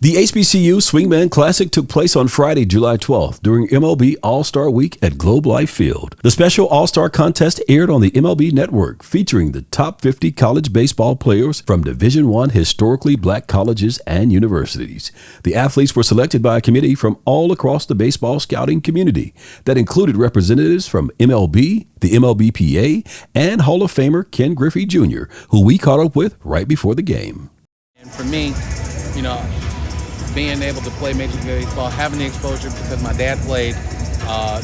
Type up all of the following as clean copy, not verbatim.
The HBCU Swingman Classic took place on Friday, July 12th during MLB All-Star Week at Globe Life Field. The special All-Star contest aired on the MLB Network, featuring the top 50 college baseball players from Division I historically black colleges and universities. The athletes were selected by a committee from all across the baseball scouting community that included representatives from MLB, the MLBPA, and Hall of Famer Ken Griffey Jr., who we caught up with right before the game. And for me, being able to play Major League Baseball, having the exposure because my dad played,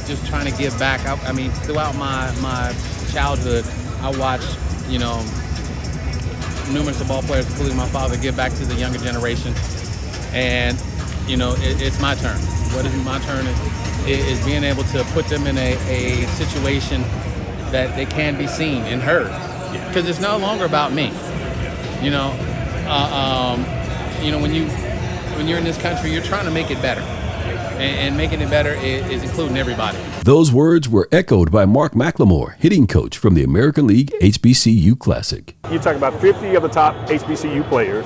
just trying to give back. I mean, throughout my childhood, I watched, numerous ball players, including my father, give back to the younger generation. And, it's my turn. What is my turn is being able to put them in a situation that they can be seen and heard. Because it's no longer about me. When you're in this country, you're trying to make it better. And making it better is including everybody. Those words were echoed by Mark McLemore, hitting coach from the American League HBCU Classic. You talk about 50 of the top HBCU players.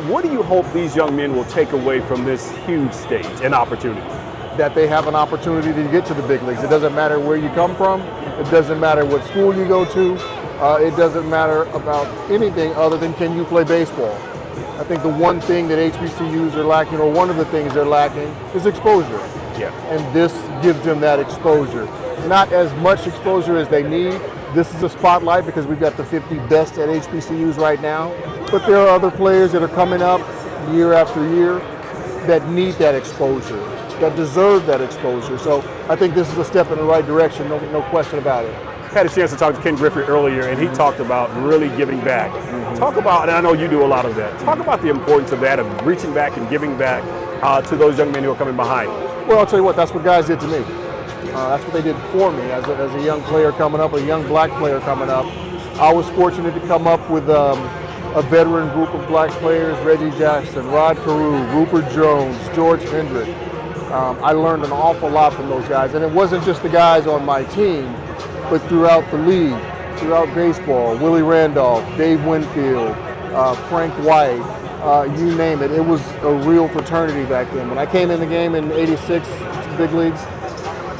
What do you hope these young men will take away from this huge stage and opportunity? That they have an opportunity to get to the big leagues. It doesn't matter where you come from. It doesn't matter what school you go to. It doesn't matter about anything other than can you play baseball. I think the one thing that HBCUs are lacking, or one of the things they're lacking, is exposure. Yeah. And this gives them that exposure. Not as much exposure as they need. This is a spotlight because we've got the 50 best at HBCUs right now. But there are other players that are coming up year after year that need that exposure, that deserve that exposure. So I think this is a step in the right direction, no question about it. I had a chance to talk to Ken Griffey earlier, and he talked about really giving back. Talk about, and I know you do a lot of that, talk about the importance of that, of reaching back and giving back to those young men who are coming behind. Well, I'll tell you what, that's what guys did to me. That's what they did for me as a young player coming up, a young black player coming up. I was fortunate to come up with a veteran group of black players: Reggie Jackson, Rod Carew, Rupert Jones, George Hendrick. I learned an awful lot from those guys, and it wasn't just the guys on my team, but throughout the league, throughout baseball. Willie Randolph, Dave Winfield, Frank White, you name it. It was a real fraternity back then. When I came in the game in '86 to the big leagues,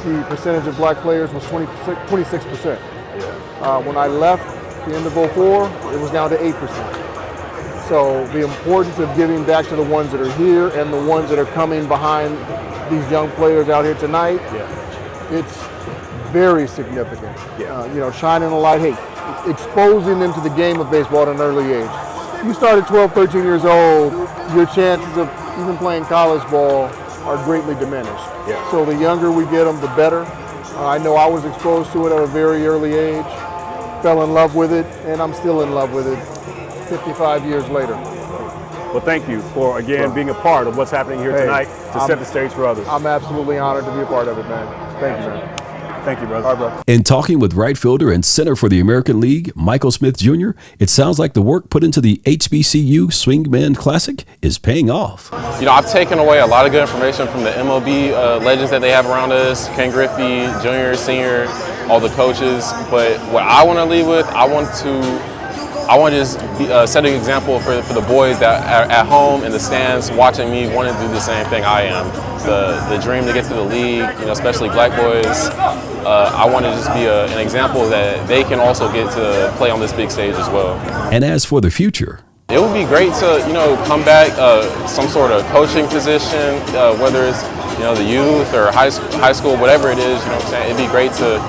the percentage of black players was 26%. When I left at the end of '04, it was down to 8%. So the importance of giving back to the ones that are here and the ones that are coming behind these young players out here tonight, it's very significant. Shining a light, exposing them to the game of baseball at an early age. You start at 12, 13 years old, your chances of even playing college ball are greatly diminished. So the younger we get them, the better. I know I was exposed to it at a very early age, fell in love with it, and I'm still in love with it 55 years later. Well, thank you for, again, being a part of what's happening here tonight to set the stage for others. I'm absolutely honored to be a part of it, man. Thank you, man. Thank you, brother. All right, brother. In talking with right fielder and center for the American League, Michael Smith Jr., it sounds like the work put into the HBCU Swingman Classic is paying off. I've taken away a lot of good information from the MLB legends that they have around us, Ken Griffey, Jr., Senior, all the coaches. But what I want to leave with, I want to just set an example for the boys that are at home in the stands watching me want to do the same thing I am. The dream to get to the league, especially black boys. I want to just be an example that they can also get to play on this big stage as well. And as for the future, it would be great to come back some sort of coaching position, whether it's the youth or high school, whatever it is. It'd be great to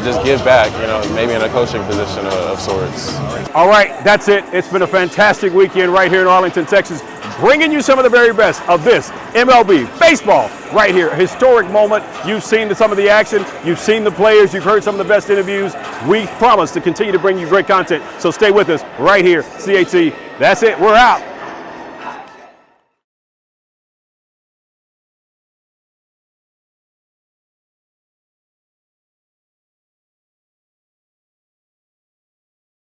just give back, maybe in a coaching position of sorts. All right, that's it. It's been a fantastic weekend right here in Arlington, Texas, bringing you some of the very best of this MLB baseball right here. A historic moment. You've seen some of the action. You've seen the players. You've heard some of the best interviews. We promise to continue to bring you great content, so stay with us right here. CHC, that's it. We're out.